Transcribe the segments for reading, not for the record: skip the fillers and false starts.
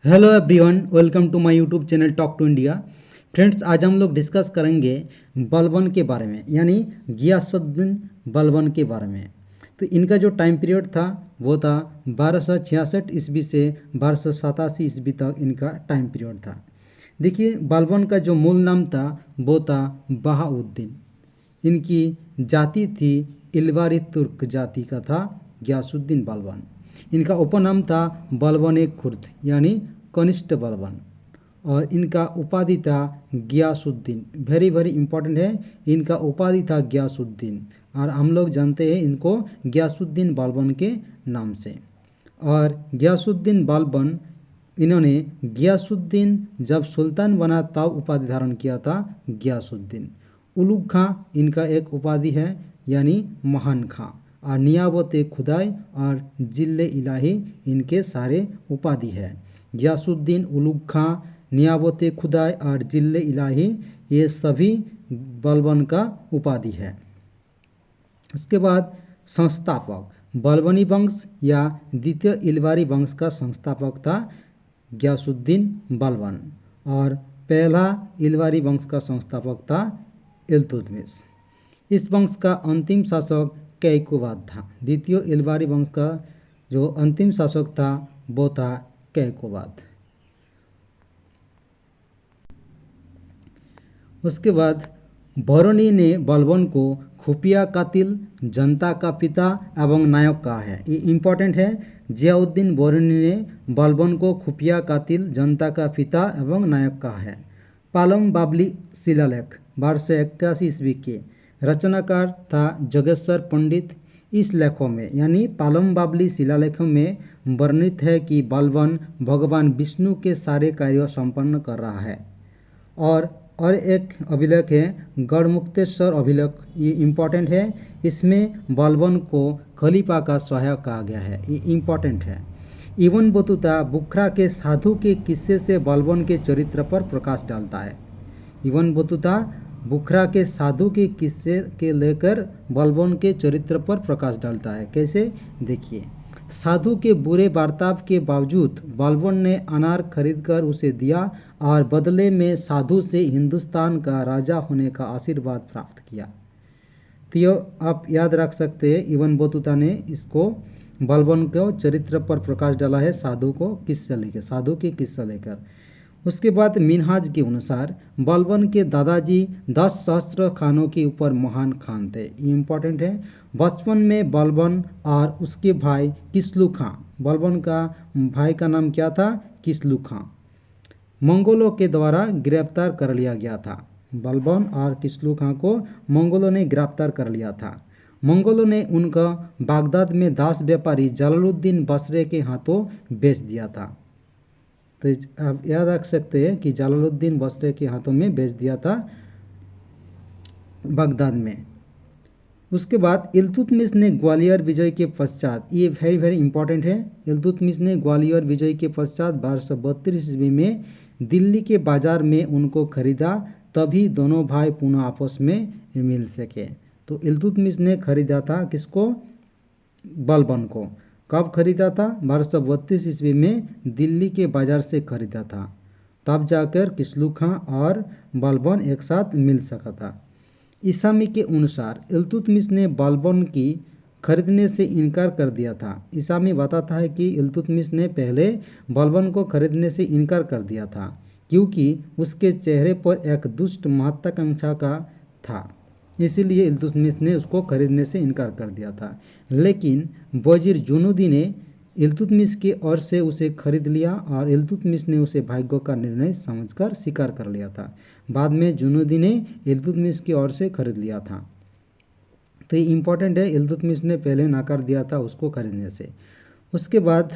Hello everyone, welcome to my YouTube channel talk to India. Friends, आज हम लोग discuss करेंगे बलबन के बारे में, यानी गियासुद्दीन बलबन के बारे में। तो इनका जो टाइम पीरियड था वो था 1266 ईस्वी से 1287 ईस्वी तक इनका टाइम पीरियड था। देखिए, बलबन का जो मूल नाम था वो था बहाउद्दीन। इनकी जाति थी इलवारी तुर्क जाति का था गियासुद्दीन बलबन। इनका उपनाम था बलबन खुर्द यानी कनिष्ठ बलबन, और इनका उपाधि था गियासुद्दीन। वेरी वेरी इंपॉर्टेंट है, इनका उपाधि था गियासुद्दीन, और हम लोग जानते हैं इनको गियासुद्दीन बलबन के नाम से। और गियासुद्दीन बलबन, इन्होंने गियासुद्दीन जब सुल्तान बना तब उपाधि धारण किया था गियासुद्दीन। उलुग खां इनका एक उपाधि है, यानी महान खां। और नियाबत खुदाई और जिले इलाही इनके सारे उपाधि है। गियासुद्दीन, उलुग खां, नियाबत खुदाई और जिले इलाही ये सभी बलबन का उपाधि है। उसके बाद संस्थापक, बलबनी वंश या द्वितीय इलवारी वंश का संस्थापक था गियासुद्दीन बलबन, और पहला इलवारी वंश का संस्थापक था इल्तुतमिश। इस वंश का अंतिम शासक कैकोबाद था। द्वितीय इलवारी वंश का जो अंतिम शासक था वो था कैकोबाद। उसके बाद बरनी ने बलबन को खुफिया कातिल, जनता का पिता एवं नायक कहा है। ये इम्पोर्टेंट है। जियाउद्दीन बरनी ने बलबन को खुफिया कातिल, जनता का पिता एवं नायक कहा है। पालम बाबली शिलालेख 1281 ईस्वी के रचनाकार था जगेश्वर पंडित। इस लेखों में, यानी पालम बाबली शिलालेखों में वर्णित है कि बलबन भगवान विष्णु के सारे कार्यों संपन्न कर रहा है। और एक अभिलेख है गढ़मुक्तेश्वर अभिलेख, ये इम्पोर्टेंट है। इसमें बलबन को खलीफा का सहायक कहा गया है, ये इम्पोर्टेंट है। इब्न बतूता बुखरा के साधु के किस्से से बलबन के चरित्र पर प्रकाश डालता है। इब्न बतूता बुखरा के साधु के किस्से के लेकर बलबन के चरित्र पर प्रकाश डालता है। कैसे, देखिए। साधु के बुरे बर्ताव के बावजूद बलबन ने अनार खरीदकर उसे दिया और बदले में साधु से हिंदुस्तान का राजा होने का आशीर्वाद प्राप्त किया। तो आप याद रख सकते हैं, इब्न बतूता ने इसको बलबन को चरित्र पर प्रकाश डाला है साधु को किस्सा लेकर, साधु के किस्सा लेकर। उसके बाद मिनहाज के अनुसार बलबन के दादाजी 10 सहस्त्र खानों के ऊपर महान खान थे। ये इम्पोर्टेंट है। बचपन में बलबन और उसके भाई किसलू खां, बलबन का भाई का नाम क्या था, किसलू खां, मंगोलों के द्वारा गिरफ्तार कर लिया गया था। बलबन और किसलू खां को मंगोलों ने गिरफ्तार कर लिया था। मंगोलों ने उनका बागदाद में दास व्यापारी जलालुद्दीन बसरे के हाथों बेच दिया था। तो आप याद रख सकते हैं कि जलालुद्दीन बसरे के हाथों में बेच दिया था बागदाद में। उसके बाद इल्तुतमिश ने ग्वालियर विजय के पश्चात, ये वेरी वेरी इंपॉर्टेंट है, इल्तुतमिश ने ग्वालियर विजय के पश्चात 1232 ईस्वी में दिल्ली के बाजार में उनको खरीदा, तभी दोनों भाई पुनः आपस में मिल सके। तो इल्तुतमिश ने खरीदा था किसको, बलबन को। कब खरीदा था, 1232 ईस्वी में दिल्ली के बाजार से खरीदा था। तब जाकर किसलू खां और बलबन एक साथ मिल सका था। ईसामी के अनुसार इल्तुतमिश ने बलबन की खरीदने से इनकार कर दिया था। ईसामी बताता है कि इल्तुतमिश ने पहले बलबन को खरीदने से इनकार कर दिया था, क्योंकि उसके चेहरे पर एक दुष्ट महत्वाकांक्षा का था, इसीलिए इल्तुतमिश ने उसको खरीदने से इनकार कर दिया था। लेकिन वजीर जुनूदी ने इल्तुतमिश की ओर से उसे खरीद लिया, और इल्तुतमिश ने उसे भाग्य का निर्णय समझकर स्वीकार कर लिया था। बाद में जुनूदी ने इल्तुतमिश की ओर से खरीद लिया था। तो ये इम्पोर्टेंट है, इल्तुतमिश ने पहले नकार दिया था उसको खरीदने से। उसके बाद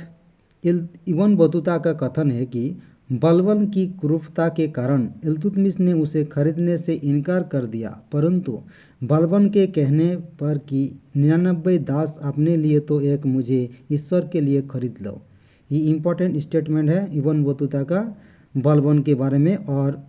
इब्न बतूता का कथन है कि बलबन की क्रूरता के कारण इल्तुतमिश ने उसे खरीदने से इनकार कर दिया, परंतु बलबन के कहने पर कि 99 दास अपने लिए तो एक मुझे ईश्वर के लिए खरीद लो। ये इम्पोर्टेंट स्टेटमेंट है इब्न बतूता का बलबन के बारे में और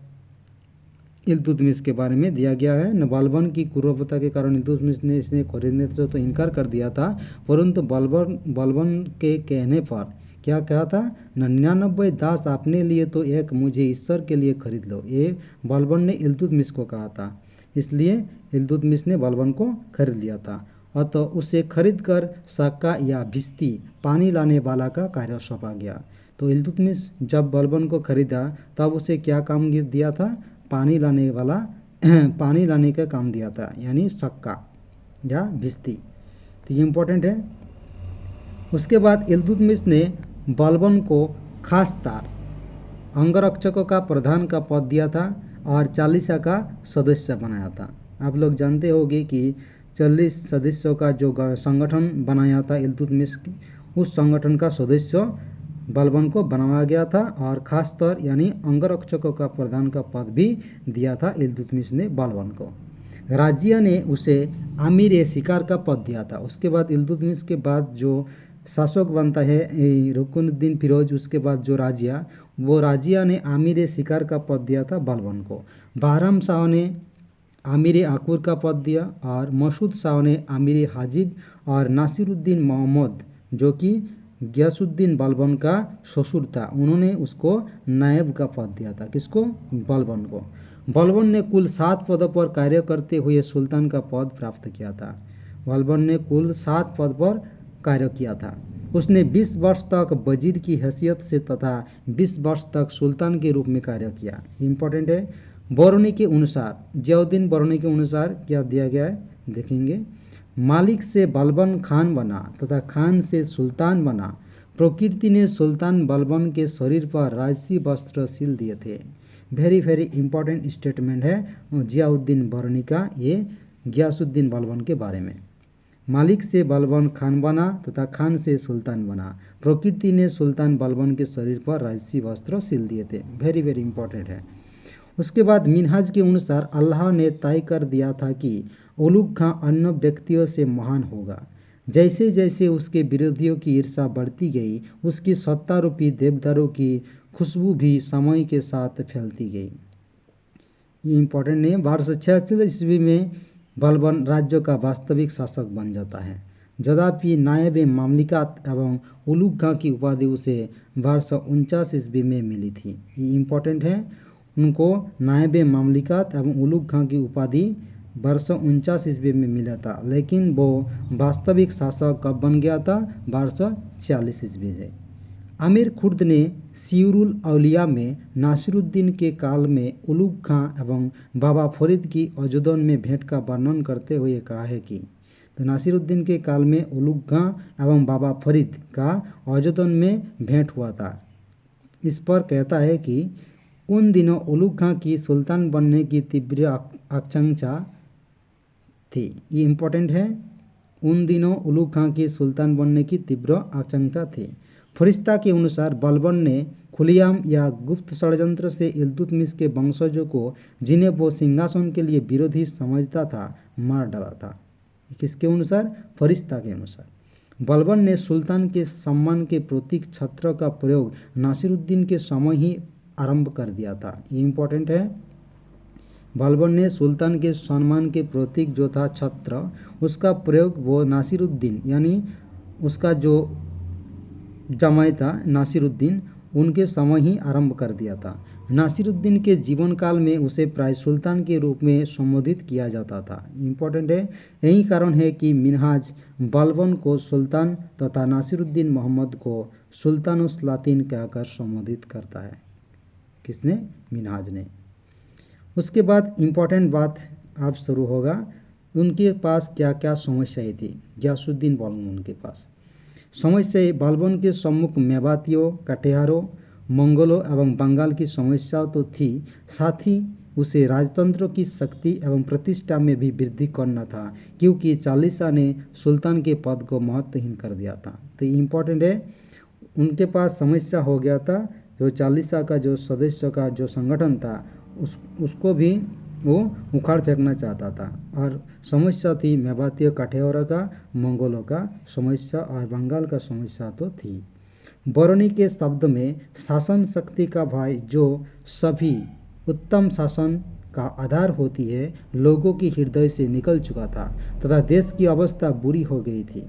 इल्तुतमिश के बारे में दिया गया है। न बलबन की क्रूरता के कारण इल्तुतमिश ने इसने खरीदने से तो इनकार कर दिया था, परंतु बलबन के कहने पर क्या कहा था? 99 दास अपने लिए तो एक मुझे ईश्वर के लिए खरीद लो। ये बलबन ने इल्तुतमिश को कहा था, इसलिए इल्तुतमिश ने बलबन को खरीद लिया था। अतः उसे खरीद कर सक्का या भिश्ती पानी लाने वाला का कार्य सौंपा गया। तो इल्तुतमिश जब बलबन को खरीदा तब उसे क्या काम दिया था? पानी लाने वाला पानी लाने का काम दिया था, यानी सक्का या भिश्ती। तो ये इम्पोर्टेंट है। उसके बाद इल्तुतमिश ने बलबन को खासदार अंगरक्षकों का प्रधान का पद दिया था और चालीसा का सदस्य बनाया था। आप लोग जानते होंगे कि 40 सदस्यों का जो संगठन बनाया था इल्तुतमिश, उस संगठन का सदस्य बलबन को बनाया गया था और खासतौर यानी अंगरक्षकों का प्रधान का पद भी दिया था इल्तुतमिश ने बलबन को। राजिया ने उसे आमिर शिकार का पद दिया था। उसके बाद इल्तुतमिश के बाद जो शासक बनता है रुकनुद्दीन फिरोज, उसके बाद जो राजिया, वो राजिया ने आमिर शिकार का पद दिया था बलबन को। बहराम शाह ने आमिर आकुर का पद दिया और मसूद शाह ने आमिर हाजिब और नासिरुद्दीन मोहम्मद जो कि गियासुद्दीन बलबन का ससुर था, उन्होंने उसको नायब का पद दिया था। किसको? बलबन को। बलबन ने कुल 7 पदों पर कार्य करते हुए सुल्तान का पद प्राप्त किया था। बलबन ने कुल 7 पद पर कार्य किया था। उसने 20 वर्ष तक वजीर की हैसियत से तथा 20 वर्ष तक सुल्तान के रूप में कार्य किया। इम्पोर्टेंट है। बरौनी के अनुसार, जियाउद्दीन बरौनी के अनुसार क्या दिया गया है देखेंगे। मालिक से बलबन खान बना तथा खान से सुल्तान बना। प्रकृति ने सुल्तान बलबन के शरीर पर राजसी वस्त्र सिल दिए थे। वेरी वेरी इंपॉर्टेंट स्टेटमेंट है जियाउद्दीन बरौनी का, ये गियासुद्दीन बलबन के बारे में। मालिक से बलबन खान बना तथा खान से सुल्तान बना। प्रकृति ने सुल्तान बलबन के शरीर पर राजसी वस्त्र सिल दिए थे। वेरी वेरी इंपॉर्टेंट है। उसके बाद मिनहाज के अनुसार अल्लाह ने तय कर दिया था कि उलुग खां अन्य व्यक्तियों से महान होगा। जैसे जैसे उसके विरोधियों की ईर्षा बढ़ती गई, उसकी सत्ता रूपी देवदारों की खुशबू भी समय के साथ फैलती गई। ये इम्पोर्टेंट नहीं है। 1246 ईस्वी में बलबन राज्य का वास्तविक शासक बन जाता है। यद्यपि नायब मामलिकात एवं उलुग खां की उपाधि उसे 1249 ईस्वी में मिली थी। ये इम्पोर्टेंट है। उनको नायब मामलिकात एवं उलुग खां की उपाधि 1249 ईस्वी में मिला था, लेकिन वो वास्तविक शासक कब बन गया था? 1240 ईस्वी से। आमिर खुर्द ने सिरुल औलिया में नासिरुद्दीन के काल में उलुग खां एवं बाबा फरीद की अजोदन में भेंट का वर्णन करते हुए कहा है कि तो नासिरुद्दीन के काल में उलुग खां एवं बाबा फरीद का अजोदन में भेंट हुआ था। इस पर कहता है कि उन दिनों उलुग खां की सुल्तान बनने की तीव्र आकांक्षा थी। ये इम्पोर्टेंट है। उन दिनों उलुग खां की सुल्तान बनने की तीव्र आकांक्षा थी। फरिश्ता के अनुसार बलबन ने खुलेआम या गुप्त षड्यंत्र से इल्तुतमिश के वंशजों को, जिन्हें वो सिंहासन के लिए विरोधी समझता था, मार डाला था। किसके अनुसार? फरिश्ता के अनुसार। बलबन ने सुल्तान के सम्मान के प्रतीक छत्र का प्रयोग नासिरुद्दीन के समय ही आरंभ कर दिया था। ये इम्पोर्टेंट है। बलबन ने सुल्तान के सम्मान के प्रतीक जो था छत्र, उसका प्रयोग वो नासिरुद्दीन यानी उसका जो जमाई था नासिरुद्दीन, उनके समय ही आरंभ कर दिया था। नासिरुद्दीन के जीवन काल में उसे प्राय सुल्तान के रूप में संबोधित किया जाता था। इम्पोर्टेंट है। यही कारण है कि मिनहाज बलबन को सुल्तान तथा नासिरुद्दीन मोहम्मद को सुल्तानुस लातिन कहकर संबोधित करता है। किसने? मिनहाज ने। उसके बाद इम्पोर्टेंट बात अब शुरू होगा, उनके पास क्या क्या समस्याएं थी। गियासुद्दीन बलबन के पास समस्याएं, बलबन के सम्मुख मेवातियों, कटिहारों, मंगोलों एवं बंगाल की समस्या तो थी, साथ ही उसे राजतंत्र की शक्ति एवं प्रतिष्ठा में भी वृद्धि करना था, क्योंकि चालीसा ने सुल्तान के पद को महत्वहीन कर दिया था। तो इम्पोर्टेंट है। उनके पास समस्या हो गया था, जो चालीसा का जो सदस्य का जो संगठन था उसको भी वो उखाड़ फेंकना चाहता था। और समस्या थी मेवातियों, काठियावाड़ का, मंगोलों का समस्या और बंगाल का समस्या तो थी। बरौनी के शब्द में शासन शक्ति का भय, जो सभी उत्तम शासन का आधार होती है, लोगों की हृदय से निकल चुका था तथा देश की अवस्था बुरी हो गई थी।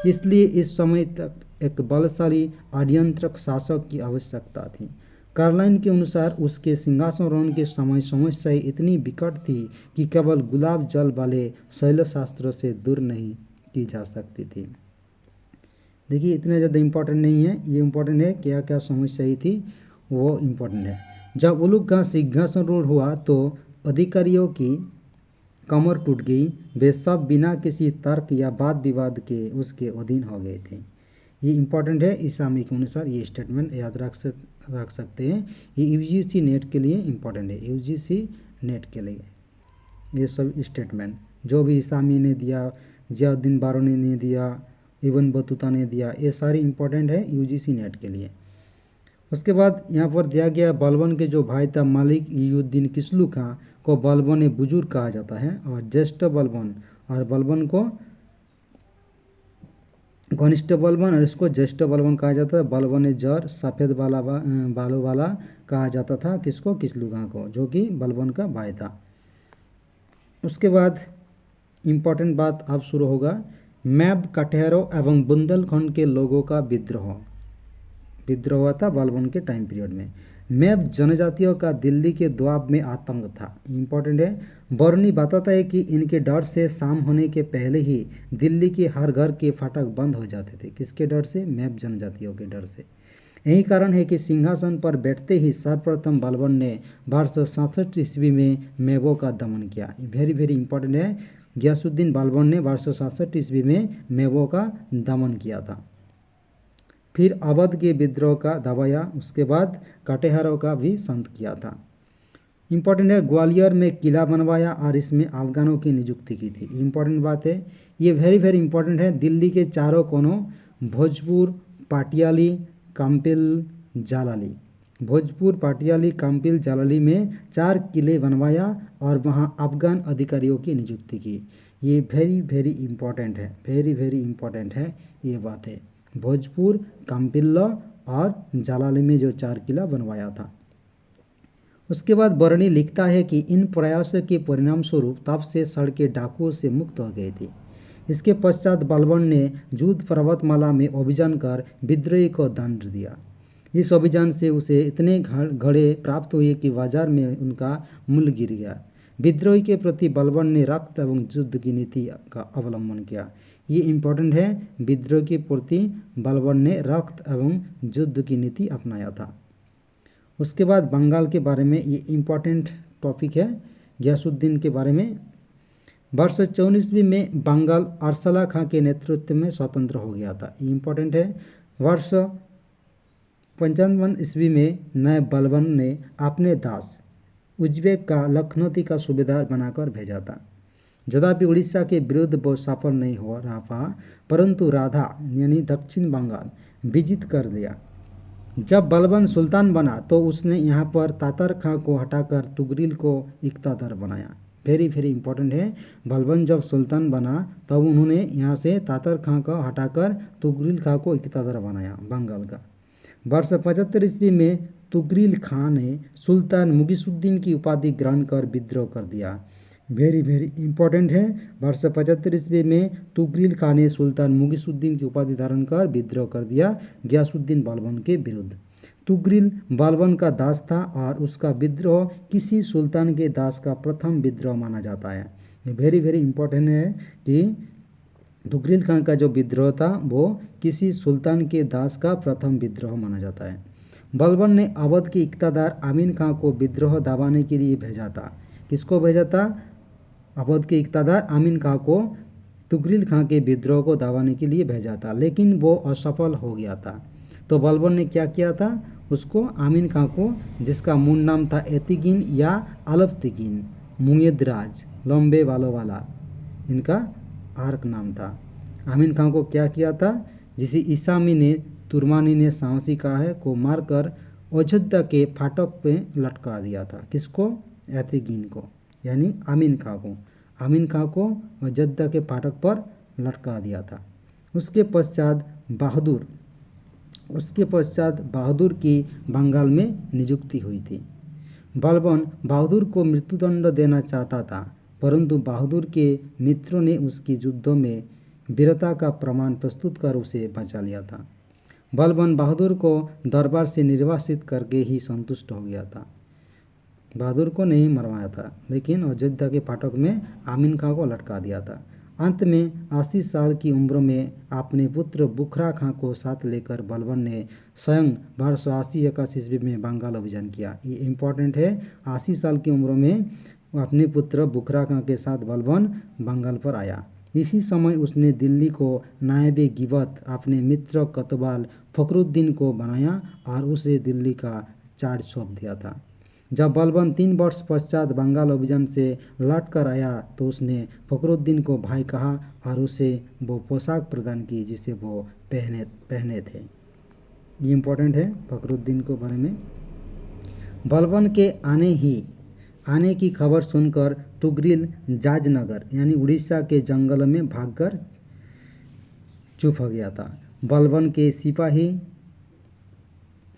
इसलिए इस समय तक एक बलशाली अनियंत्रक शासक की आवश्यकता थी। कार्लाइन के अनुसार उसके सिंहासनारोहण के समय समस्याएं इतनी विकट थी कि केवल गुलाब जल वाले शैलशास्त्रों से दूर नहीं की जा सकती थी। देखिए इतने ज़्यादा इम्पोर्टेंट नहीं है, ये इम्पोर्टेंट है क्या क्या समस्याएं थी वो इम्पोर्टेंट है। जब उलुग खां सिंहासनारूढ़ हुआ तो अधिकारियों की कमर टूट गई, वे सब बिना किसी तर्क या वाद विवाद के उसके अधीन हो गए थे। ये इम्पोर्टेंट है, इस्लामी के अनुसार ये स्टेटमेंट याद रख सकते हैं। ये यूजीसी नेट के लिए इम्पोर्टेंट है, यूजीसी नेट के लिए ये सब स्टेटमेंट जो भी इस्लामी ने दिया, जियाउद्दीन बारोनी ने दिया, इब्न बतूता ने दिया, ये सारी इम्पोर्टेंट है यूजीसी नेट के लिए। उसके बाद यहाँ पर दिया गया बलबन के जो भाई था मलिक ईउद्दीन किसलू खां को बलबन बुजुर्ग कहा जाता है, और ज्येष्ठ बलबन और बलबन को घनिष्ठ बलबन और इसको ज्येष्ठ बलबन कहा जाता है। बलबन जर सफ़ेद बालों वाला कहा जाता था किसको, किसलू खां को, जो कि बलबन का भाई था। उसके बाद इम्पोर्टेंट बात अब शुरू होगा, मैब कटेहरों एवं बुंदेलखंड के लोगों का विद्रोह हुआ था बलबन के टाइम पीरियड में। मैब जनजातियों का दिल्ली के द्वाब में आतंक था, इम्पोर्टेंट है। बरनी बताता है कि इनके डर से शाम होने के पहले ही दिल्ली के हर घर के फाटक बंद हो जाते थे। किसके डर से, मैब जनजातियों के डर से। यही कारण है कि सिंहासन पर बैठते ही सर्वप्रथम बलबन ने 1267 ईस्वी में मैबों का दमन किया। वेरी वेरी इंपॉर्टेंट है, गियासुद्दीन बलबन ने 1267 ईस्वी में मैबों का दमन किया था। फिर अवध के विद्रोह का दबाया, उसके बाद कटेहरों का भी संत किया था। इम्पोर्टेंट है, ग्वालियर में किला बनवाया और इसमें अफगानों की नियुक्ति की थी। इम्पोर्टेंट बात है, ये वेरी वेरी इंपॉर्टेंट है। दिल्ली के चारों कोनों भोजपुर, पाटियाली, काम्पिल, जालाली, भोजपुर, पाटियाली, काम्पिल, जालाली में 4 किले बनवाया और वहाँ अफगान अधिकारियों की नियुक्ति की। ये वेरी वेरी इंपॉर्टेंट है, वेरी वेरी इंपॉर्टेंट है ये बात है। भोजपुर, काम्पिल्ला और जालाली में जो 4 किला बनवाया था। उसके बाद बरनी लिखता है कि इन प्रयासों के परिणाम स्वरूप तब से सड़कें डाकुओं से मुक्त हो गई थी। इसके पश्चात बलबन ने जूद पर्वतमाला में अभियान कर विद्रोही को दंड दिया। इस अभियान से उसे इतने घड़े प्राप्त हुए कि बाजार में उनका मूल्य गिर गया। विद्रोही के प्रति बलबन ने रक्त एवं युद्ध की नीति का अवलंबन किया। ये इम्पोर्टेंट है, विद्रोह के प्रति बलबन ने रक्त एवं युद्ध की नीति अपनाया था। उसके बाद बंगाल के बारे में ये इम्पोर्टेंट टॉपिक है, गियासुद्दीन के बारे में। 1254 ईस्वी में बंगाल अरसला खां के नेतृत्व में स्वतंत्र हो गया था, इम्पोर्टेंट है। 1255 ईस्वी में नए बलबन ने अपने दास उज्बेक का लखनौती का सूबेदार बनाकर भेजा था। यद्यपि उड़ीसा के विरुद्ध वो सफल नहीं हो रहा था, परंतु राधा यानी दक्षिण बंगाल विजित कर लिया। जब बलबन सुल्तान बना तो उसने यहाँ पर तातर खां को हटाकर तुगरिल को इक़्तिदार बनाया। वेरी वेरी इंपॉर्टेंट है, बलबन जब सुल्तान बना तब उन्होंने यहाँ से तातर खां को हटाकर तुगरिल खां को इक़्तिदार बनाया बंगाल का। 1275 ईस्वी में तुगरिल खां ने सुल्तान मुगीसुद्दीन की उपाधि ग्रहण कर विद्रोह कर दिया। वेरी वेरी इंपॉर्टेंट है, 1275 ईस्वी में तुगरिल खां ने सुल्तान मुगीसुद्दीन की उपाधि धारण कर विद्रोह कर दिया गियासुद्दीन बलबन के विरुद्ध। तुगरिल बलबन का दास था और उसका विद्रोह किसी सुल्तान के दास का प्रथम विद्रोह माना जाता है। वेरी वेरी इंपॉर्टेंट है कि तुगरिल खां का जो विद्रोह था वो किसी सुल्तान के दास का प्रथम विद्रोह माना जाता है। बलबन ने अवध के इक़्तिदार आमीन खां को विद्रोह दबाने के लिए भेजा था। किसको भेजा था? अवध के इक़्तिदार आमीन खां को तुगरिल खां के विद्रोह को दबाने के लिए भेजा था, लेकिन वो असफल हो गया था। तो बलबन ने क्या किया था? उसको आमीन खां को, जिसका मूल नाम था एतिगिन या अलपतिगिन मुएदराज, लंबे बालों वाला इनका आर्क नाम था। आमीन खां को क्या किया था? जिसे ईसामी ने, तुर्मानी ने साहसी कहा है, को मारकर अयोध्या के फाटक पे लटका दिया था। किसको? एतिगिन को, यानी आमीन खां को। आमीन खां को अयोध्या के फाटक पर लटका दिया था। उसके पश्चात बहादुर की बंगाल में नियुक्ति हुई थी। बलबन बहादुर को मृत्युदंड देना चाहता था, परंतु बहादुर के मित्रों ने उसकी युद्धों में वीरता का प्रमाण प्रस्तुत कर उसे बचा लिया था। बलबन बहादुर को दरबार से निर्वासित करके ही संतुष्ट हो गया था। बहादुर को नहीं मरवाया था, लेकिन अयोध्या के फाटक में आमीन खां को लटका दिया था। अंत में 80 साल की उम्र में अपने पुत्र बुखरा खां को साथ लेकर बलबन ने स्वयं 1280-81 ईस्वी में बंगाल अभियान किया। ये इम्पोर्टेंट है। 80 साल की उम्र में अपने पुत्र बुखरा खां के साथ बलबन बंगाल पर आया। इसी समय उसने दिल्ली को नायबे गिबत अपने मित्र कोतवाल फखरुद्दीन को बनाया और उसे दिल्ली का चार्ज सौंप दिया था। जब बलबन 3 वर्ष पश्चात बंगाल अभियान से लौट कर आया तो उसने फखरुद्दीन को भाई कहा और उसे वो पोशाक प्रदान की जिसे वो पहने थे। ये इम्पोर्टेंट है फखरुद्दीन के बारे में। बलबन के आने की खबर सुनकर तुगरिल जाजनगर यानी उड़ीसा के जंगल में भागकर चुप हो गया था। बलबन के सिपाही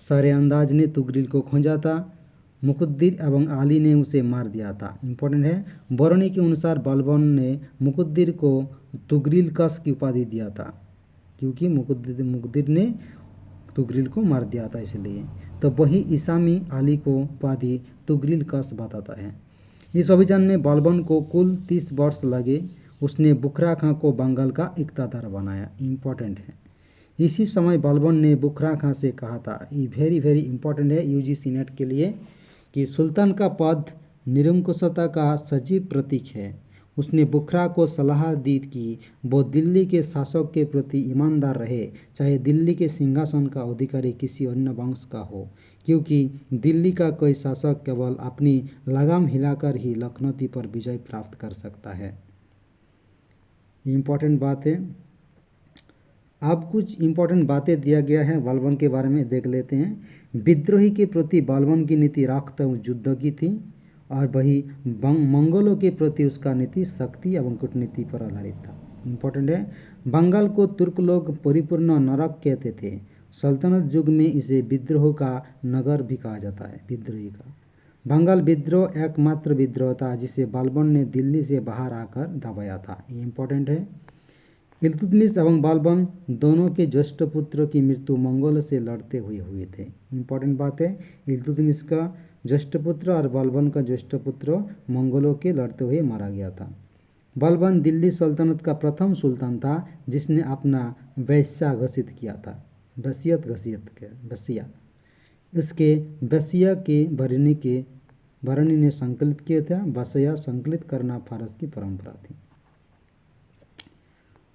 सरेअंदाज ने तुगरिल को खोजा था। मुकुद्दर एवं आली ने उसे मार दिया था। इम्पोर्टेंट है। बरनी के अनुसार बलबन ने मुकुद्दर को तुगरिल कस की उपाधि दिया था, क्योंकि मुकुद्दर ने तुगरिल को मार दिया था इसलिए। तो वही इसामी आली को उपाधि तुगरिल कस बताता है। इस अभियान में बलबन को कुल 30 वर्ष लगे। उसने बुखरा खां को बंगाल का इक़्तिदार बनाया। इम्पोर्टेंट है। इसी समय बलबन ने बुखरा खां से कहा था, ये वेरी इम्पोर्टेंट है यूजीसी नेट के लिए, कि सुल्तान का पद निरंकुशता का सजीव प्रतीक है। उसने बुखरा को सलाह दी कि वो दिल्ली के शासक के प्रति ईमानदार रहे, चाहे दिल्ली के सिंहासन का अधिकारी किसी अन्य वंश का हो, क्योंकि दिल्ली का कोई शासक केवल अपनी लगाम हिलाकर ही लखनऊ पर विजय प्राप्त कर सकता है। इम्पोर्टेंट बात है। अब कुछ इम्पोर्टेंट बातें दिया गया है बलबन के बारे में, देख लेते हैं। विद्रोही के प्रति बलबन की नीति रक्त युद्ध की थी और वही मंगोलों के प्रति उसका नीति शक्ति एवं कूटनीति पर आधारित था। इम्पोर्टेंट है। बंगाल को तुर्क लोग परिपूर्ण नरक कहते थे। सल्तनत युग में इसे विद्रोह का नगर भी कहा जाता है। विद्रोही का बंगाल विद्रोह एकमात्र विद्रोह था जिसे बलबन ने दिल्ली से बाहर आकर दबाया था। ये इम्पोर्टेंट है। इल्तुतमिश एवं बलबन दोनों के ज्येष्ठ पुत्र की मृत्यु मंगोल से लड़ते हुए थे। इम्पोर्टेंट बात है। इल्तुतमिश का ज्येष्ठ पुत्र और बलबन का ज्येष्ठ पुत्र मंगोलों के लड़ते हुए मारा गया था। बलबन दिल्ली सल्तनत का प्रथम सुल्तान था जिसने अपना वैश्या घोषित किया था। वसिया इसके वसिया के बरनी ने संकलित किया था। वसिया संकलित करना फारस की परंपरा थी।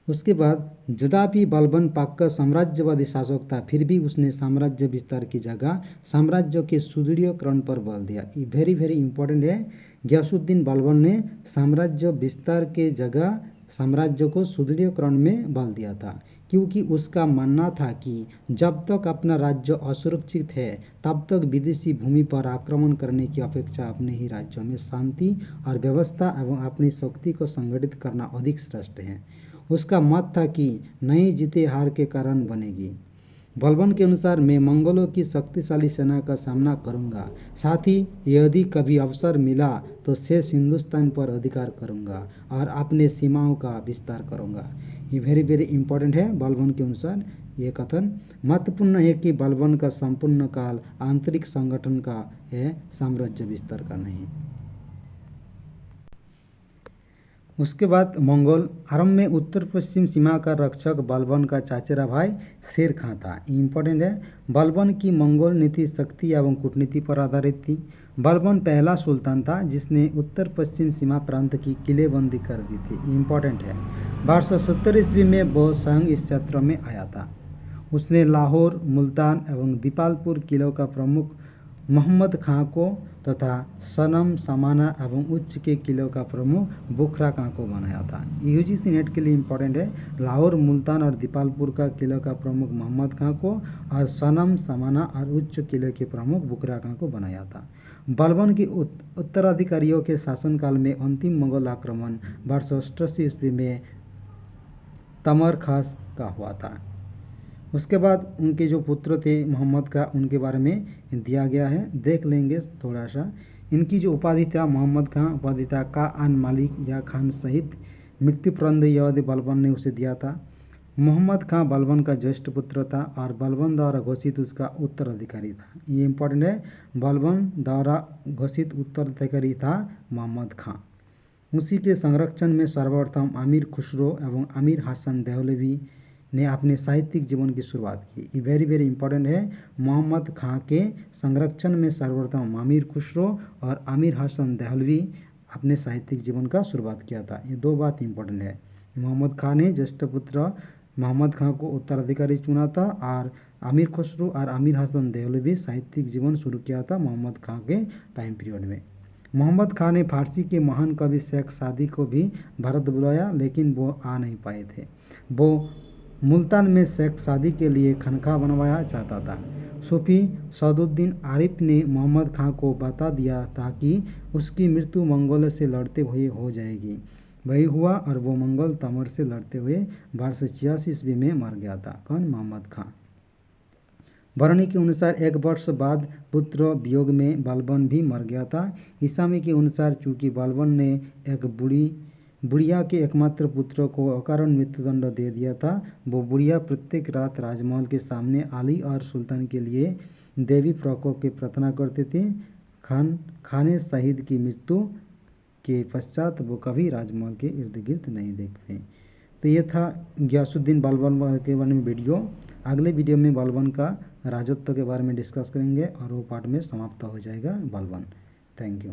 उसके बाद यद्यपि बलबन पक्का साम्राज्यवादी शासक था, फिर भी उसने साम्राज्य विस्तार की जगह साम्राज्य के सुदृढ़ीकरण पर बल दिया। ये वेरी इम्पोर्टेंट है। गयासुद्दीन बलबन ने साम्राज्य विस्तार के जगह साम्राज्य को सुदृढ़ीकरण में बल दिया था, क्योंकि उसका मानना था कि जब तक अपना राज्य असुरक्षित है तब तक विदेशी भूमि पर आक्रमण करने की अपेक्षा अपने ही राज्यों में शांति और व्यवस्था एवं अपनी शक्ति को संगठित करना अधिक श्रेष्ठ है। उसका मत था कि नई जीते हार के कारण बनेगी। बलबन के अनुसार मैं मंगोलों की शक्तिशाली सेना का सामना करूंगा, साथ ही यदि कभी अवसर मिला तो शेष हिंदुस्तान पर अधिकार करूंगा और अपने सीमाओं का विस्तार करूंगा। ये वेरी इम्पोर्टेंट है। बलबन के अनुसार ये कथन महत्वपूर्ण है कि बलबन का संपूर्ण काल आंतरिक संगठन का है, साम्राज्य विस्तार का नहीं। उसके बाद मंगोल आरंभ में उत्तर पश्चिम सीमा का रक्षक बलबन का चाचेरा भाई शेर खां था। इम्पोर्टेंट है। बलबन की मंगोल नीति शक्ति एवं कूटनीति पर आधारित थी। बलबन पहला सुल्तान था जिसने उत्तर पश्चिम सीमा प्रांत की किलेबंदी कर दी थी। इम्पोर्टेंट है। 1270 ईस्वी में वो स्वयं इस क्षेत्र में आया था। उसने लाहौर, मुल्तान एवं दीपालपुर किलों का प्रमुख मोहम्मद खां को तथा सनम, समाना एवं उच्च के किलों का प्रमुख बुखरा खां को बनाया था। यूजीसी नेट के लिए इम्पोर्टेंट है। लाहौर, मुल्तान और दीपालपुर का किलों का प्रमुख मोहम्मद खां को और सनम, समाना और उच्च किले के प्रमुख बुखरा खां को बनाया था। बलबन की उत्तराधिकारियों के शासनकाल में अंतिम मुगल आक्रमण 1288 ईस्वी में तमरखास का हुआ था। उसके बाद उनके जो पुत्र थे मोहम्मद का, उनके बारे में दिया गया है, देख लेंगे थोड़ा सा। इनकी जो उपाधि था मोहम्मद खां, उपाधि था का आन मालिक या खान सहित। मृत्युपरंद यवद बलबन ने उसे दिया था। मोहम्मद खां बलबन का ज्येष्ठ पुत्र था और बलबन द्वारा घोषित उसका उत्तराधिकारी था। ये इंपॉर्टेंट है, बलबन द्वारा घोषित उत्तराधिकारी था मोहम्मद खां। उसी के संरक्षण में सर्वप्रथम अमीर खुसरो एवं अमीर हसन देहलवी ने अपने साहित्यिक जीवन की शुरुआत की। ये वेरी वेरी इंपॉर्टेंट है, मोहम्मद खां के संरक्षण में सर्वप्रथम अमीर खुसरो और अमीर हसन देहलवी अपने साहित्यिक जीवन का शुरुआत किया था। ये दो बात इंपॉर्टेंट है। मोहम्मद खां ने ज्येष्ठ पुत्र मोहम्मद खां को उत्तराधिकारी चुना था और अमीर खुसरो और अमीर हसन देहलवी साहित्यिक जीवन शुरू किया था मोहम्मद खां के टाइम पीरियड में। मोहम्मद खां ने फारसी के महान कवि शेख सादी को भी भारत बुलाया, लेकिन वो आ नहीं पाए थे। वो मुल्तान में शेख सादी के लिए खानका बनवाया चाहता था। सूफी सदुद्दीन आरिफ ने मोहम्मद खां को बता दिया था कि उसकी मृत्यु मंगोल से लड़ते हुए हो जाएगी। वही हुआ और वो मंगोल तमर से लड़ते हुए 1286 ईस्वी में मर गया था। कौन? मोहम्मद खां। बरनी के अनुसार 1 वर्ष बाद पुत्र वियोग में बलबन भी मर गया था। ईसामी के अनुसार चूंकि बलबन ने एक बुढ़िया के एकमात्र पुत्र को अकारण मृत्युदंड दे दिया था, वो बुढ़िया प्रत्येक रात राजमहल के सामने अली और सुल्तान के लिए देवी प्रकोप की प्रार्थना करते थे। खाने शहीद की मृत्यु के पश्चात वो कभी राजमहल के इर्द गिर्द नहीं देख पाए। तो ये था गियासुद्दीन बलबन के बारे में वीडियो। अगले वीडियो में बलबन का राजत्व के बारे में डिस्कस करेंगे और वो पार्ट में समाप्त हो जाएगा बलबन। Thank you.